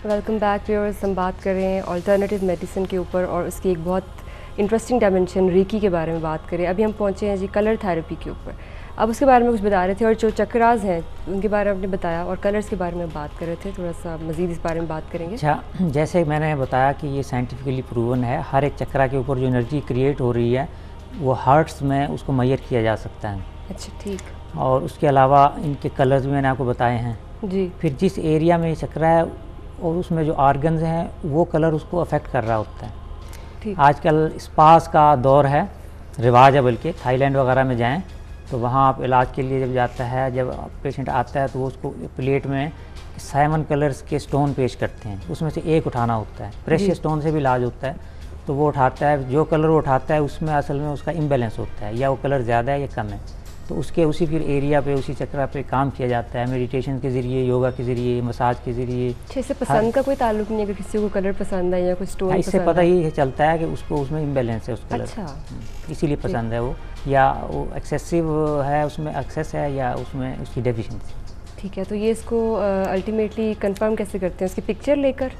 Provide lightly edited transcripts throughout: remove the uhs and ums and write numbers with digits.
Welcome back viewers. हम बात कर रहे हैं अल्टरनेटिव मेडिसिन के ऊपर और उसकी एक बहुत इंटरेस्टिंग डायमेंशन रीकी के बारे में बात करें। अभी हम पहुंचे हैं जी कलर थेरेपी के ऊपर। अब उसके बारे में कुछ बता रहे थे और जो चक्रास हैं उनके बारे में आपने बताया और कलर्स के बारे में बात कर रहे थे। थोड़ा सा मज़ीद इस बारे में बात करेंगे। अच्छा, जैसे मैंने बताया कि ये साइंटिफिकली प्रूवन है, हर एक चक्रा के ऊपर जो एनर्जी क्रिएट हो रही है वो हर्ट्स में उसको मेजर किया जा सकता है। अच्छा, ठीक। और उसके अलावा इनके कलर्स भी मैंने आपको बताए हैं जी। फिर जिस एरिया में ये चक्रा है और उसमें जो ऑर्गन्स हैं वो कलर उसको अफेक्ट कर रहा होता है। ठीक। आजकल स्पास का दौर है, रिवाज है, बल्कि थाईलैंड वगैरह में जाएं तो वहाँ आप इलाज के लिए जब जाता है, जब पेशेंट आता है तो वो उसको प्लेट में 7 कलर्स के स्टोन पेश करते हैं, उसमें से एक उठाना होता है। प्रेशियस स्टोन से भी इलाज होता है, तो वो उठाता है, जो कलर वो उठाता है उसमें असल में उसका इम्बैलेंस होता है, या वो कलर ज़्यादा है या कम है, तो उसके उसी फिर एरिया पे उसी चक्रा पे काम किया जाता है, मेडिटेशन के ज़रिए, योगा के ज़रिए, मसाज के ज़रिए। इससे पसंद का कोई ताल्लुक नहीं है, अगर किसी को कलर पसंद है या कोई स्टोन पसंद है? इससे पता ही चलता है कि उसको उसमें इम्बैलेंस है उस कलर। अच्छा, इसीलिए पसंद है वो, या वो एक्सेसिव है, उसमें एक्सेस है, या उसमें उसकी डेफिशिएंसी। ठीक है। तो ये इसको अल्टीमेटली कंफर्म कैसे करते हैं? उसकी पिक्चर लेकर?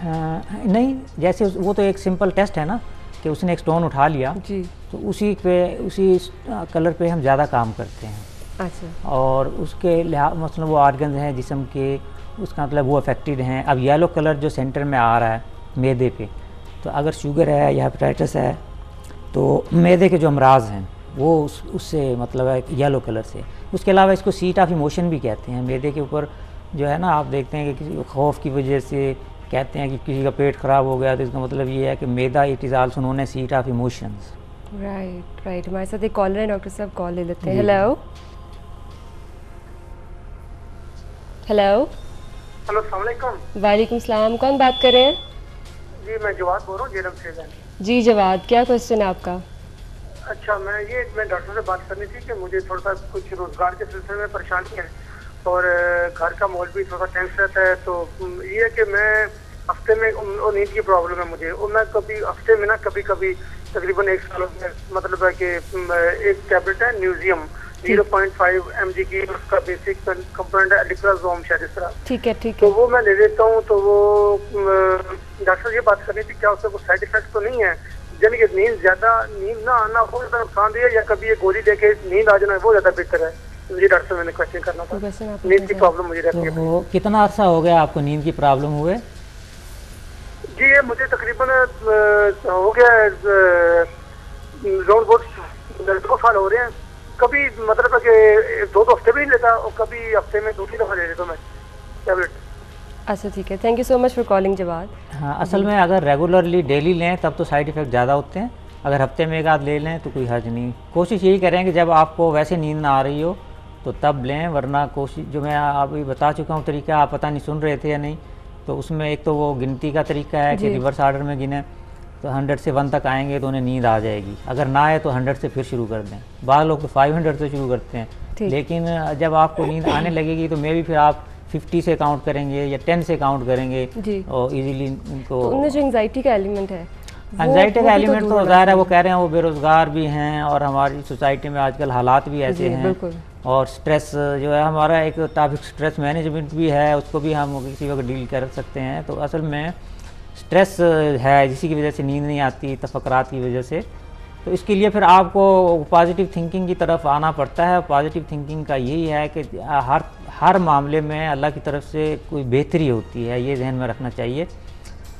नहीं, जैसे वो तो एक सिंपल टेस्ट है ना कि उसने एक स्टोन उठा लिया जी, तो उसी कलर पे हम ज़्यादा काम करते हैं। अच्छा। और उसके लिहाज मतलब वो ऑर्गन्स हैं जिस्म के, उसका मतलब वो अफेक्टेड हैं। अब येलो कलर जो सेंटर में आ रहा है मैदे पे, तो अगर शुगर है या हेपेटाइटिस है तो मैदे के जो अमराज हैं वो उससे मतलब है येलो कलर से। उसके अलावा इसको सीट ऑफ इमोशन भी कहते हैं। मैदे के ऊपर जो है ना, आप देखते हैं कि किसी खौफ की वजह से कहते हैं कि किसी का पेट ख़राब हो गया, तो इसका मतलब ये है कि मैदा it is also known as seat of emotions. Right. हमारे साथ एक कॉलर है, डॉक्टर साहब कॉल ले लेते हैं। हेलो हेलो अस्सलाम वालेकुम। वालेकुम सलाम। कौन बात कर रहे हैं? जी, मैं जवाद बोल रहा हूँ जेरम से। जी जवाद, क्या क्वेश्चन है आपका? अच्छा, मैं डॉक्टर से बात करनी थी कि मुझे थोड़ा सा कुछ रोजगार के सिलसिले में परेशानी है और घर का माहौल भी थोड़ा सा टेंस रहता है। तो ये है कि मैं हफ्ते में नींद की प्रॉब्लम है मुझे, और मैं कभी हफ्ते में ना कभी कभी तकरीबन 1 साल में, मतलब है कि एक टैबलेट है न्यूजियम 0.5 mg की, उसका बेसिक कंपोनेंट है एलिक्राजोम शायद इस तरह। ठीक है। तो वो मैं ले लेता हूँ। तो वो डॉक्टर ये बात करनी थी क्या उसका कोई साइड इफेक्ट तो नहीं है? यानी कि नींद ना आना बहुत ज़्यादा नुकसानदेह है, या कभी ये गोली लेके नींद आ जाना वो ज़्यादा बेहतर है? मुझे डॉक्टर से मैंने क्वेश्चन करना था। नींद की प्रॉब्लम मुझे रहती है। तो कितना अर्सा हो गया आपको नींद की प्रॉब्लम हुए? जी, ये मुझे तकरीबन हो गया अबाउट 2 साल हो रहे हैं। कभी मतलब कि 2 हफ्ते भी नहीं लेता, और कभी हफ्ते में 2-3 दफ़ा ले लेता हूँ मैं टैबलेट। अच्छा, ठीक है। Thank you so much for calling Jawad. हाँ, असल में अगर रेगुलरली डेली लें तब तो साइड इफ़ेक्ट ज़्यादा होते हैं। अगर हफ्ते में एक आध ले लें तो कोई हर्ज नहीं। कोशिश यही करें कि जब आपको वैसे नींद ना आ रही हो तो तब लें, वरना कोशिश जो मैं अभी बता चुका हूँ तरीका, आप पता नहीं सुन रहे थे या नहीं, तो उसमें एक तो वो गिनती का तरीका है कि रिवर्स आर्डर में गिने, तो 100 से 1 तक आएंगे तो उन्हें नींद आ जाएगी। अगर ना आए तो 100 से फिर शुरू कर दें। बाद लोग तो 500 से शुरू करते हैं, लेकिन जब आपको नींद आने लगेगी तो मे भी फिर आप 50 से काउंट करेंगे या 10 से काउंट करेंगे और इजीली उनको। तो उनमें जो एंग्जाइटी का एलिमेंट है, एंग्जाइटी का एलिमेंट तो ज़ाहिर है, वो कह रहे हैं वो बेरोज़गार भी हैं और हमारी सोसाइटी में आजकल हालात भी ऐसे हैं, और स्ट्रेस जो है हमारा एक टॉपिक स्ट्रेस मैनेजमेंट भी है, उसको भी हम किसी वक्त डील कर सकते हैं। तो असल में स्ट्रेस है जिसी की वजह से नींद नहीं आती, तफक्कुरात की वजह से। तो इसके लिए फिर आपको पॉजिटिव थिंकिंग की तरफ आना पड़ता है। पॉजिटिव थिंकिंग का यही है कि हर मामले में अल्लाह की तरफ से कोई बेहतरी होती है, ये जहन में रखना चाहिए।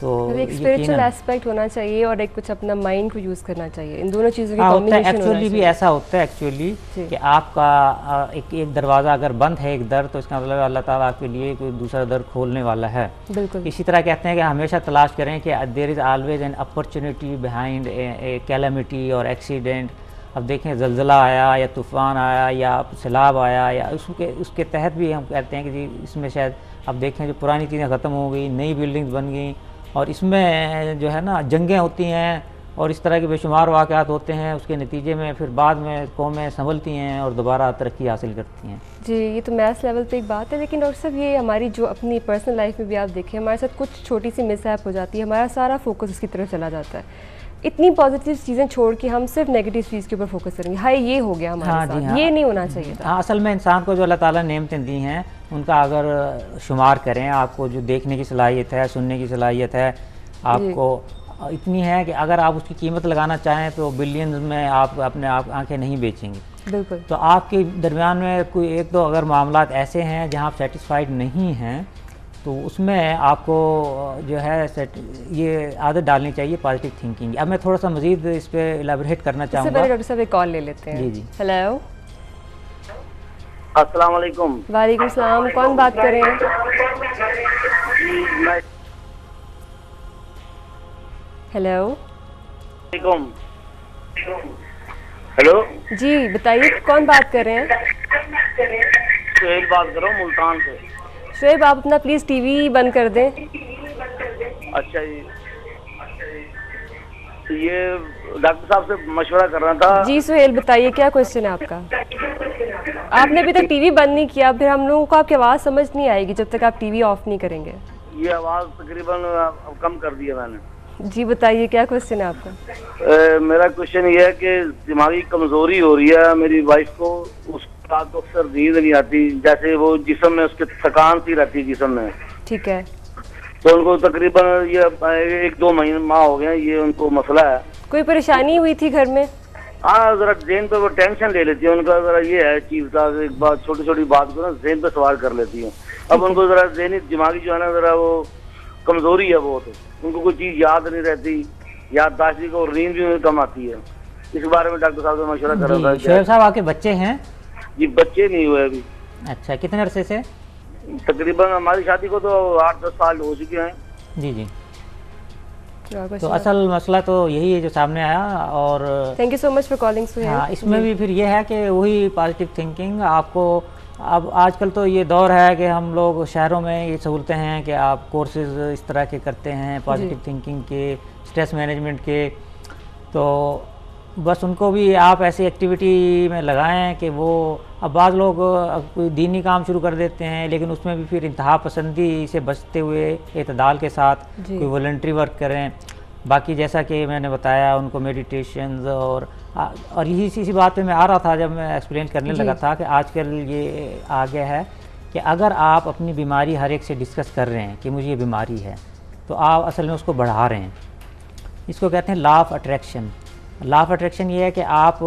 तो एक स्पिरिचुअल एस्पेक्ट होना चाहिए और एक कुछ अपना माइंड को यूज़ करना चाहिए। इन दोनों चीज़ों की कॉम्बिनेशन एक्चुअली भी ऐसा होता है एक्चुअली कि आपका एक दरवाज़ा अगर बंद है, एक दर, तो इसका मतलब अल्लाह ताला आपके लिए कोई दूसरा दर खोलने वाला है। बिल्कुल। इसी तरह कहते हैं कि हमेशा तलाश करें कि there is always an opportunity behind a calamity और एक्सीडेंट। अब देखें, ज़लज़ला आया या तूफ़ान आया या सैलाब आया, या उसके तहत भी हम कहते हैं कि जी इसमें शायद अब देखें जो पुरानी चीज़ें ख़त्म हो गई, नई बिल्डिंग्स बन गई, और इसमें जो है ना जंगें होती हैं और इस तरह के बेशुमार वाक़यात होते हैं। उसके नतीजे में फिर बाद में कौमें संभलती हैं और दोबारा तरक्की हासिल करती हैं। जी, ये तो मैथ्स लेवल पे एक बात है, लेकिन डॉक्टर साहब ये हमारी जो अपनी पर्सनल लाइफ में भी आप देखें, हमारे साथ कुछ छोटी सी मिसहैप हो जाती है, हमारा सारा फोकस उसकी तरफ चला जाता है। इतनी पॉजिटिव चीज़ें छोड़ के हम सिर्फ नेगेटिव चीज़ के ऊपर फोकस करेंगे। हाय, ये हो गया हमारे साथ। ये नहीं होना चाहिए था। हाँ, असल में इंसान को जो अल्लाह ताला ने नेमतें दी हैं उनका अगर शुमार करें, आपको जो देखने की सलाहियत है, सुनने की सलाहियत है आपको इतनी है कि अगर आप उसकी कीमत लगाना चाहें तो बिलियंस में आप अपने आप आंखें नहीं बेचेंगे। बिल्कुल। तो आपके दरमियान में कोई एक दो अगर मामलात ऐसे हैं जहां आप सेटिस्फाइड नहीं हैं, तो उसमें आपको जो है ये आदत डालनी चाहिए पॉजिटिव थिंकिंग। अब मैं थोड़ा सा मज़ीद इस पर इलाबोरेट करना चाहूँगा। पहले डॉक्टर साहब एक कॉल ले लेते हैं। जी जी। हेलो, अस्सलाम वालेकुम। वालेकुम सलाम, कौन बात कर रहे हैं? मैं हेलो। हेलो जी बताइए, कौन बात कर रहे हैं? सुहेल बात कर रहा हूँ मुल्तान से। शुएब, आप अपना प्लीज़ टीवी बंद कर दें। अच्छा जी, ये डॉक्टर साहब से मशवरा कर रहा था। जी सुहेल, बताइए क्या क्वेश्चन है आपका? आपने अभी तक टीवी बंद नहीं किया, फिर हम लोगों को आपकी आवाज़ समझ नहीं आएगी जब तक आप टीवी ऑफ नहीं करेंगे। ये आवाज़ तकरीबन कम कर दी है मैंने। जी बताइए क्या क्वेश्चन है आपका? मेरा क्वेश्चन ये है कि दिमागी कमजोरी हो रही है मेरी वाइफ को। उसको रात को अक्सर नींद नहीं आती, जैसे वो जिस्म में उसके थकान सी रहती है जिस्म में। ठीक है। तो उनको तकरीबन ये 1-2 माह हो गए ये उनको मसला है। कोई परेशानी हुई थी घर में? हाँ, जरा जेन पे वो टेंशन ले लेती है। उनका जरा ये है चीज साहब, एक बात छोटी छोटी बात को ना जेन पे सवार कर लेती है। अब उनको जरा जेनी दिमागी जो है ना जरा वो कमजोरी है बहुत। उनको कोई चीज याद नहीं रहती, याददाश्त को, नींद भी कम आती है। इस बारे में डॉक्टर साहब से मशवरा कर रहा था। शुएब साहब, आपके बच्चे हैं? जी बच्चे नहीं हुए अभी। अच्छा, कितने अरसे से? तकरीबन हमारी शादी को तो 8-10 साल हो चुके हैं। जी जी। तो असल मसला तो यही है जो सामने आया। और thank you so much for calling Suhail. हाँ, इसमें भी फिर ये है कि वही पॉजिटिव थिंकिंग आपको। अब आजकल तो ये दौर है कि हम लोग शहरों में ये सहूलतें हैं कि आप कोर्सेज इस तरह के करते हैं पॉजिटिव थिंकिंग के, स्ट्रेस मैनेजमेंट के। तो बस उनको भी आप ऐसी एक्टिविटी में लगाएं कि वो, अब बाज़ लोग कोई दीनी काम शुरू कर देते हैं लेकिन उसमें भी फिर इंतहा पसंदी से बचते हुए एतदाल के साथ कोई वॉलंटरी वर्क करें। बाकी जैसा कि मैंने बताया उनको मेडिटेशंस और यही इसी बात पे मैं आ रहा था जब मैं एक्सप्लेन करने लगा था कि आजकल ये आ गया है कि अगर आप अपनी बीमारी हर एक से डिस्कस कर रहे हैं कि मुझे ये बीमारी है, तो आप असल में उसको बढ़ा रहे हैं। इसको कहते हैं law of attraction. Law of attraction ये है कि आप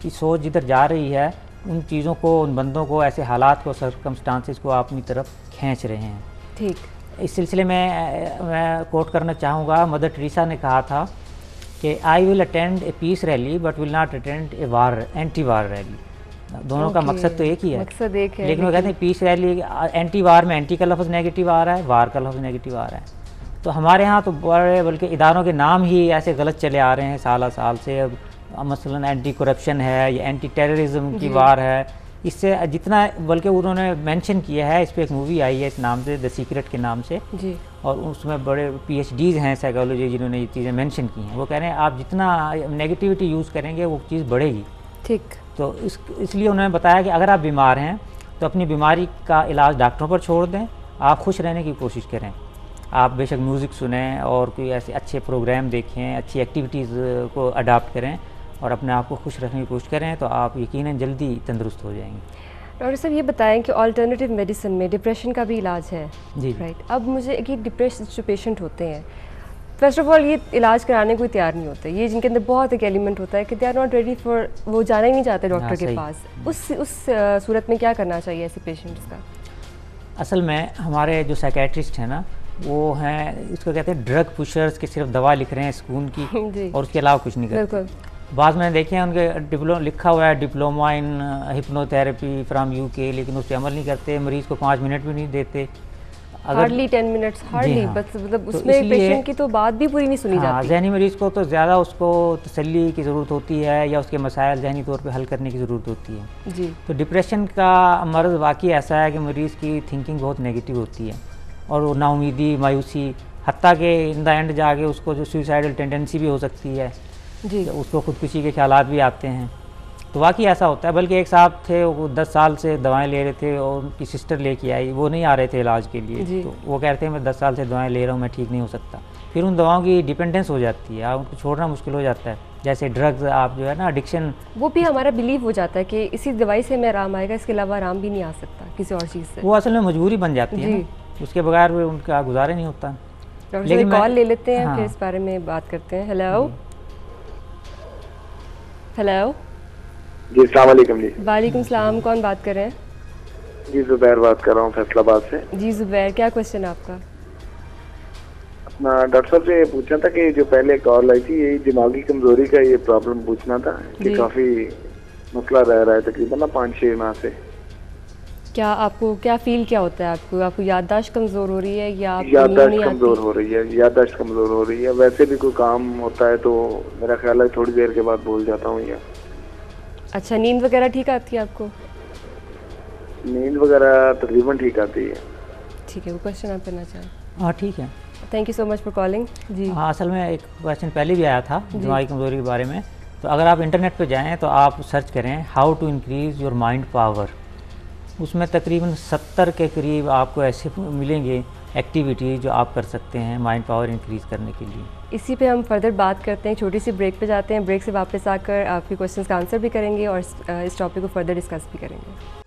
की सोच जिधर जा रही है उन चीज़ों को, उन बंदों को, ऐसे हालात को, सर्कमस्टांसिस को आप अपनी तरफ खींच रहे हैं। ठीक। इस सिलसिले में मैं कोट करना चाहूँगा, मदर टेरेसा ने कहा था कि I will attend a peace rally but will not attend a war anti war rally. दोनों का मकसद तो एक ही है, मकसद एक है, लेकिन वो कहते हैं पीस रैली, एंटी वार में एंटी का लफ्ज़ नेगेटिव आ रहा है, वार का लफ्ज़ नेगेटिव आ रहा है। तो हमारे यहाँ तो बड़े बल्कि इदारों के नाम ही ऐसे गलत चले आ रहे हैं साल से। अब मसलन एंटी करप्शन है या एंटी टेररिज्म की वार है, इससे जितना बल्कि उन्होंने मेंशन किया है। इस पर एक मूवी आई है इस नाम से, द सीक्रेट के नाम से जी, और उसमें बड़े PhDs हैं साइकोलॉजी जिन्होंने ये चीज़ें मेंशन की हैं। वो कह रहे हैं आप जितना नेगेटिविटी यूज़ करेंगे वो चीज़ बढ़ेगी। ठीक। तो इसलिए उन्होंने बताया कि अगर आप बीमार हैं तो अपनी बीमारी का इलाज डॉक्टरों पर छोड़ दें, आप खुश रहने की कोशिश करें। आप बेशक म्यूज़िक सुनें और कोई ऐसे अच्छे प्रोग्राम देखें, अच्छी एक्टिविटीज़ को अडाप्ट करें और अपने आप को खुश रखने की कोशिश करें, तो आप यकीनन जल्दी तंदुरुस्त हो जाएंगे। डॉक्टर साहब ये बताएं कि अल्टरनेटिव मेडिसिन में डिप्रेशन का भी इलाज है? जी राइट। अब मुझे एक डिप्रेशन जो पेशेंट होते हैं, फर्स्ट ऑफ ऑल ये इलाज कराने को तैयार नहीं होते। ये जिनके अंदर बहुत एक एलिमेंट होता है कि they are not ready for, वो जाना ही नहीं चाहते डॉक्टर के पास। उस सूरत में क्या करना चाहिए ऐसे पेशेंट्स का? असल में हमारे जो साइकेट्रिस्ट हैं ना, वो हैं, इसको कहते हैं ड्रग पुशर्स, के सिर्फ दवा लिख रहे हैं सुकून की और उसके अलावा कुछ नहीं करते। बिल्कुल। बाद में देखे हैं उनके लिखा हुआ है diploma in hypnotherapy from UK, लेकिन उस पर अमल नहीं करते। मरीज़ को 5 मिनट भी नहीं देते, हार्डली 10 मिनट्स, हार्डली। बस मतलब उसमें पेशेंट की तो बात भी पूरी नहीं सुनी जाती। जहनी मरीज़ को तो ज़्यादा उसको तसल्ली की ज़रूरत होती है या उसके मसाइल जहनी तौर पे हल करने की ज़रूरत होती है। जी। तो डिप्रेशन का मर्ज़ वाकई ऐसा है कि मरीज़ की थिंकिंग बहुत नेगेटिव होती है और वो नाउमीदी, मायूसी, हत्ता के इन द एंड जाके उसको जो सुसाइडल टेंडेंसी भी हो सकती है जी, उसको खुदकुशी के ख्यालात भी आते हैं। तो वाकई ऐसा होता है। बल्कि एक साहब थे, वो 10 साल से दवाएं ले रहे थे और उनकी सिस्टर लेके आई, वो नहीं आ रहे थे इलाज के लिए। तो वो कहते हैं मैं 10 साल से दवाएं ले रहा हूँ, मैं ठीक नहीं हो सकता। फिर उन दवाओं की डिपेंडेंस हो जाती है, उनको छोड़ना मुश्किल हो जाता है। जैसे ड्रग्स, आप जो है ना एडिक्शन, वो भी हमारा बिलीव हो जाता है कि इसी दवाई से हमें आराम आएगा, इसके अलावा आराम भी नहीं आ सकता किसी और चीज़ से। वो असल में मजबूरी बन जाती है ना, उसके बगैर वो उनका गुजारा नहीं होता। डॉक्टर साहब कॉल ले लेते हैं, हाँ। फिर इस बारे में बात करते हैं। हेलो हेलो जी, अस्सलाम वालेकुम। जी वालेकुम सलाम, कौन बात कर रहे हैं? जी, जुबैर बात कर रहा हूँ फैसलाबाद से। जी जुबैर, क्या क्वेश्चन है आपका? अपना डॉक्टर साहब से ये पूछना था कि जो पहले कॉल आई थी, ये दिमागी कमजोरी का ये प्रॉब्लम पूछना था कि काफ़ी मसला रह रहा है तकरीबन ना 5-6 माह से। क्या आपको क्या फील क्या होता है? आपको याददाश्त कमज़ोर हो रही है या याददाश्त कमज़ोर हो रही है? याददाश्त कमज़ोर हो रही है। वैसे भी कोई काम होता है तो मेरा ख्याल है थोड़ी देर के बाद भूल जाता हूँ। या अच्छा, नींद वगैरह ठीक आती है आपको? नींद वगैरह तकरीबन ठीक आती है। ठीक है, वो क्वेश्चन आप करना चाहें? हाँ ठीक है, thank you so much for calling. जी हाँ, असल में एक क्वेश्चन पहले भी आया था दिमागी कमज़ोरी के बारे में। तो अगर आप इंटरनेट पे जाएं तो आप सर्च करें how to increase your mind power. उसमें तकरीबन 70 के करीब आपको ऐसे मिलेंगे एक्टिविटी जो आप कर सकते हैं माइंड पावर इंक्रीज़ करने के लिए। इसी पे हम फर्दर बात करते हैं, छोटी सी ब्रेक पे जाते हैं। ब्रेक से वापस आकर आपके क्वेश्चंस का आंसर भी करेंगे और इस टॉपिक को फर्दर डिस्कस भी करेंगे।